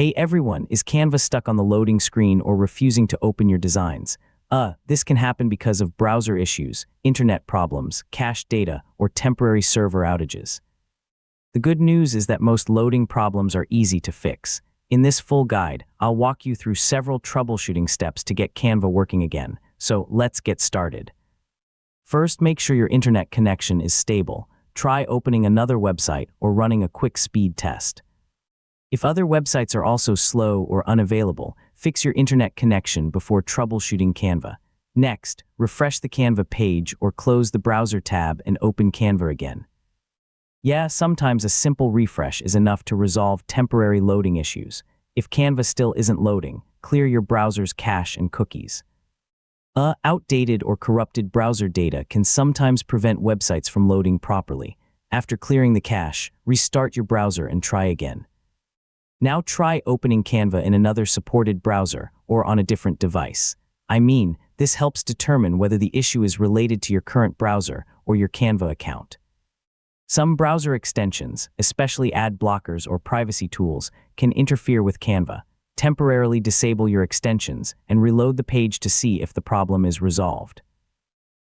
Hey everyone, is Canva stuck on the loading screen or refusing to open your designs? This can happen because of browser issues, internet problems, cached data, or temporary server outages. The good news is that most loading problems are easy to fix. In this full guide, I'll walk you through several troubleshooting steps to get Canva working again, so let's get started. First, make sure your internet connection is stable. Try opening another website or running a quick speed test. If other websites are also slow or unavailable, fix your internet connection before troubleshooting Canva. Next, refresh the Canva page or close the browser tab and open Canva again. Yeah, sometimes a simple refresh is enough to resolve temporary loading issues. If Canva still isn't loading, clear your browser's cache and cookies. Outdated or corrupted browser data can sometimes prevent websites from loading properly. After clearing the cache, restart your browser and try again. Now try opening Canva in another supported browser or on a different device. This helps determine whether the issue is related to your current browser or your Canva account. Some browser extensions, especially ad blockers or privacy tools, can interfere with Canva. Temporarily disable your extensions and reload the page to see if the problem is resolved.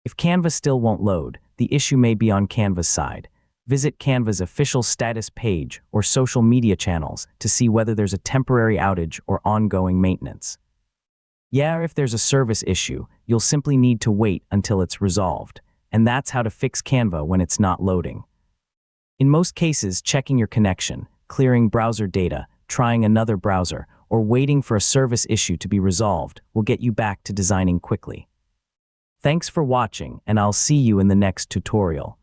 If Canva still won't load, the issue may be on Canva's side. Visit Canva's official status page or social media channels to see whether there's a temporary outage or ongoing maintenance. If there's a service issue, you'll simply need to wait until it's resolved. And that's how to fix Canva when it's not loading. In most cases, checking your connection, clearing browser data, trying another browser, or waiting for a service issue to be resolved will get you back to designing quickly. Thanks for watching, and I'll see you in the next tutorial.